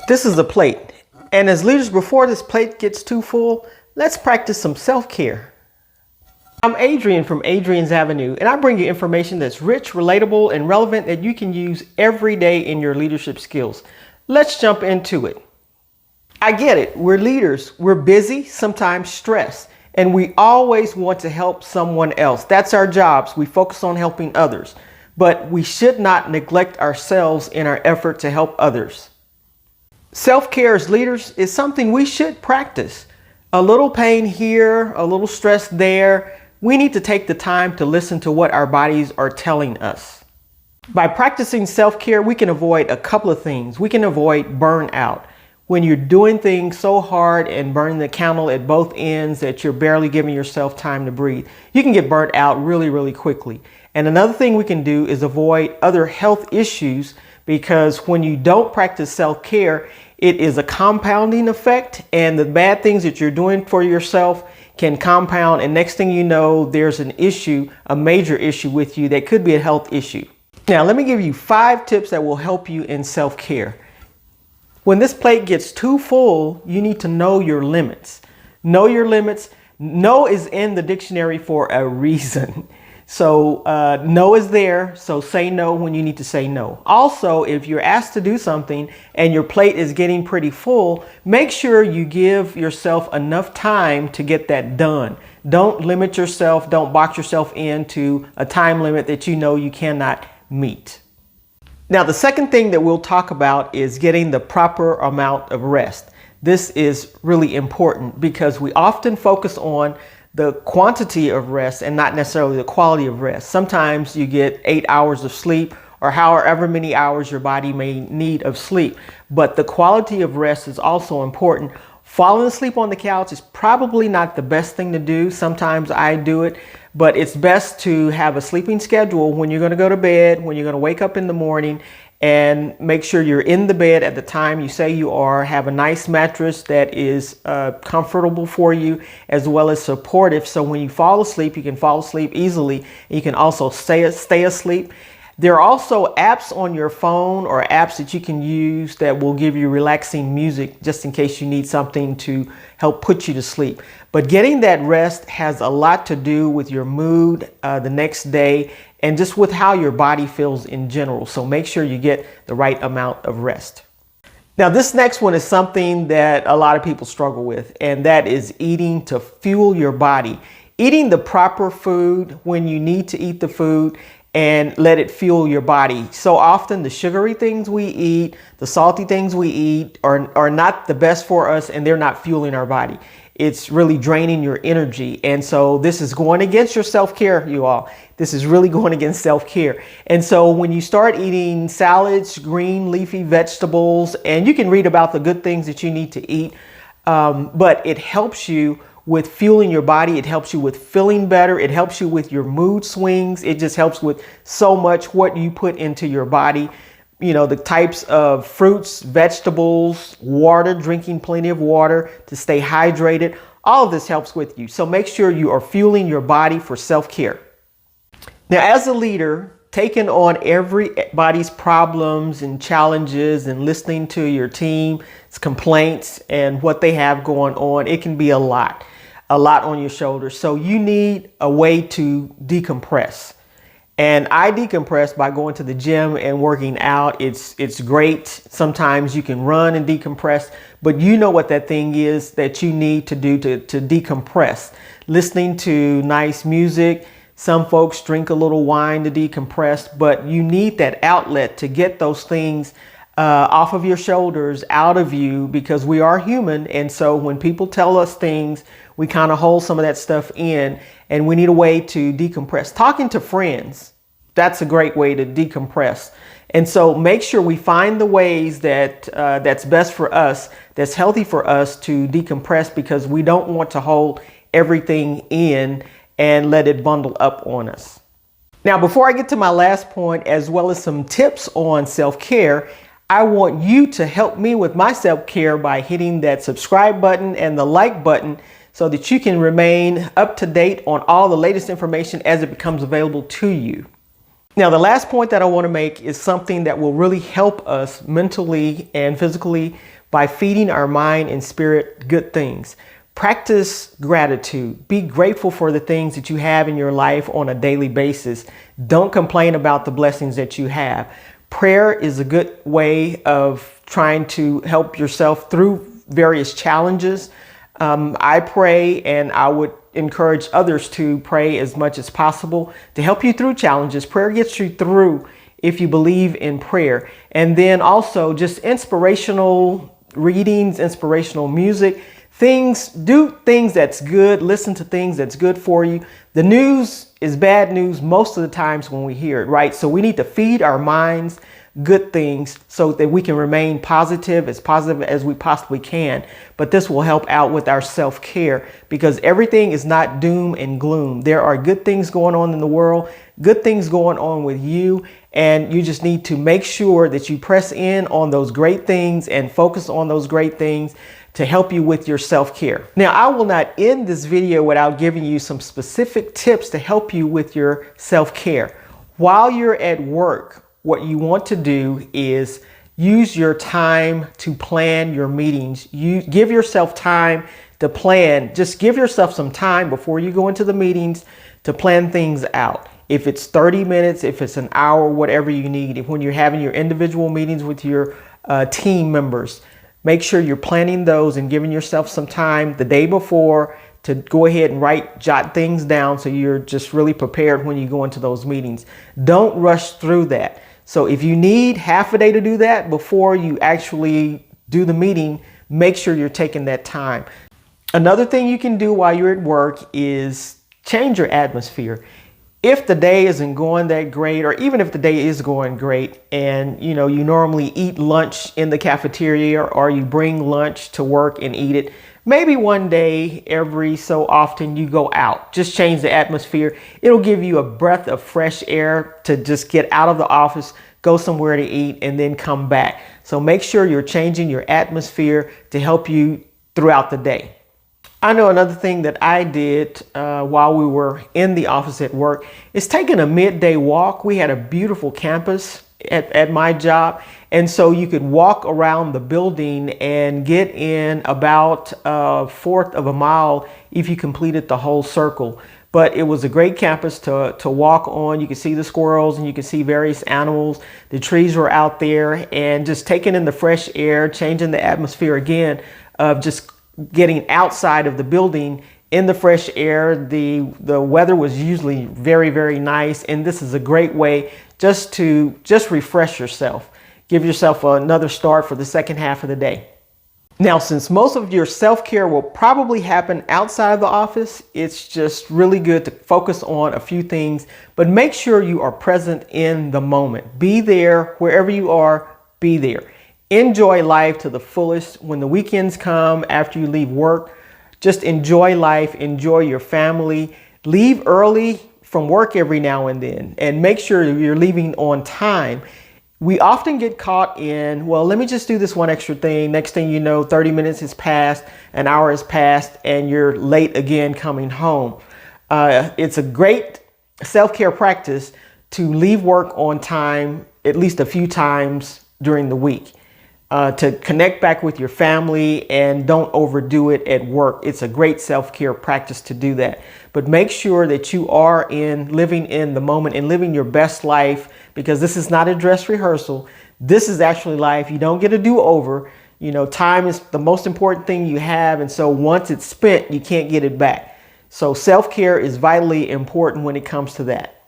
This is a plate. And as leaders, before this plate gets too full, let's practice some self-care. I'm Adrienne from Adrienne Avenue, and I bring you information that's rich, relatable, and relevant that you can use every day in your leadership skills. Let's jump into it. I get it. We're leaders. We're busy, sometimes stressed, and we always want to help someone else. That's our jobs. We focus on helping others, but we should not neglect ourselves in our effort to help others. Self-care as leaders is something we should practice. A little pain here, a little stress there. We need to take the time to listen to what our bodies are telling us. By practicing self-care, we can avoid a couple of things. We can avoid burnout. When you're doing things so hard and burning the candle at both ends that you're barely giving yourself time to breathe, you can get burnt out really, really quickly. And another thing we can do is avoid other health issues, because when you don't practice self-care, it is a compounding effect, and the bad things that you're doing for yourself can compound, and next thing you know, there's an issue, a major issue with you that could be a health issue. Now, let me give you 5 tips that will help you in self-care. When this plate gets too full, you need to know your limits. Know your limits. No is in the dictionary for a reason. So no is there, so say no when you need to say no. Also, if you're asked to do something and your plate is getting pretty full, make sure you give yourself enough time to get that done. Don't limit yourself, don't box yourself into a time limit that you know you cannot meet. Now, the second thing that we'll talk about is getting the proper amount of rest. This is really important because we often focus on the quantity of rest and not necessarily the quality of rest. Sometimes you get 8 hours of sleep or however many hours your body may need of sleep, but the quality of rest is also important. Falling asleep on the couch is probably not the best thing to do. Sometimes I do it, but it's best to have a sleeping schedule when you're going to go to bed, when you're going to wake up in the morning, and make sure you're in the bed at the time you say you are. Have a nice mattress that is comfortable for you as well as supportive. So when you fall asleep, you can fall asleep easily. You can also stay asleep. There are also apps on your phone or apps that you can use that will give you relaxing music just in case you need something to help put you to sleep. But getting that rest has a lot to do with your mood the next day and just with how your body feels in general. So make sure you get the right amount of rest. Now, this next one is something that a lot of people struggle with, and that is eating to fuel your body. Eating the proper food when you need to eat the food and let it fuel your body. So often the sugary things we eat, the salty things we eat are not the best for us, and they're not fueling our body. It's really draining your energy. And so this is going against your self-care, you all. This is really going against self-care. And so when you start eating salads, green leafy vegetables, and you can read about the good things that you need to eat, but it helps you with fueling your body. It helps you with feeling better. It helps you with your mood swings. It just helps with so much what you put into your body. You know, the types of fruits, vegetables, water, drinking plenty of water to stay hydrated. All of this helps with you. So make sure you are fueling your body for self-care. Now, as a leader, taking on everybody's problems and challenges and listening to your team's complaints and what they have going on, it can be a lot on your shoulders. So you need a way to decompress. And I decompress by going to the gym and working out. It's great. Sometimes you can run and decompress, but you know what that thing is that you need to do to decompress. Listening to nice music. Some folks drink a little wine to decompress, but you need that outlet to get those things off of your shoulders, out of you, because we are human. And so when people tell us things, we kind of hold some of that stuff in, and we need a way to decompress. Talking to friends, that's a great way to decompress. And so make sure we find the ways that that's best for us, that's healthy for us to decompress, because we don't want to hold everything in and let it bundle up on us. Now, before I get to my last point, as well as some tips on self-care, I want you to help me with my self-care by hitting that subscribe button and the like button so that you can remain up to date on all the latest information as it becomes available to you. Now, the last point that I want to make is something that will really help us mentally and physically by feeding our mind and spirit good things. Practice gratitude. Be grateful for the things that you have in your life on a daily basis. Don't complain about the blessings that you have. Prayer is a good way of trying to help yourself through various challenges. I pray, and I would encourage others to pray as much as possible to help you through challenges. Prayer gets you through if you believe in prayer. And then also just inspirational readings, inspirational music, do things that's good, listen to things that's good for you. The news is bad news most of the times when we hear it, right? So we need to feed our minds good things so that we can remain positive as we possibly can. But this will help out with our self-care, because everything is not doom and gloom. There are good things going on in the world, good things going on with you, and you just need to make sure that you press in on those great things and focus on those great things to help you with your self-care. Now, I will not end this video without giving you some specific tips to help you with your self-care. While you're at work, what you want to do is use your time to plan your meetings. You give yourself time to plan. Just give yourself some time before you go into the meetings to plan things out. If it's 30 minutes, if it's an hour, whatever you need. If when you're having your individual meetings with your team members, make sure you're planning those and giving yourself some time the day before to go ahead and jot things down so you're just really prepared when you go into those meetings. Don't rush through that. So if you need half a day to do that before you actually do the meeting, make sure you're taking that time. Another thing you can do while you're at work is change your atmosphere. If the day isn't going that great, or even if the day is going great and you normally eat lunch in the cafeteria or you bring lunch to work and eat it, maybe one day every so often you go out. Just change the atmosphere. It'll give you a breath of fresh air to just get out of the office, go somewhere to eat, and then come back. So make sure you're changing your atmosphere to help you throughout the day. I know another thing that I did while we were in the office at work is taking a midday walk. We had a beautiful campus at my job, and so you could walk around the building and get in about a fourth of a mile if you completed the whole circle. But it was a great campus to walk on. You could see the squirrels and you could see various animals. The trees were out there, and just taking in the fresh air, changing the atmosphere again of just getting outside of the building in the fresh air. The weather was usually very, very nice, and this is a great way just to refresh yourself. Give yourself another start for the second half of the day. Now, since most of your self-care will probably happen outside of the office, it's just really good to focus on a few things, but make sure you are present in the moment. Be there wherever you are, be there. Enjoy life to the fullest. When the weekends come after you leave work, just enjoy life, enjoy your family. Leave early from work every now and then, and make sure you're leaving on time. We often get caught in, well, let me just do this one extra thing. Next thing you know, 30 minutes has passed, an hour has passed, and you're late again coming home. It's a great self-care practice to leave work on time at least a few times during the week. To connect back with your family, and don't overdo it at work. It's a great self-care practice to do that. But make sure that you are living in the moment and living your best life, because this is not a dress rehearsal. This is actually life. You don't get a do-over. Time is the most important thing you have. And so once it's spent, you can't get it back. So self-care is vitally important when it comes to that.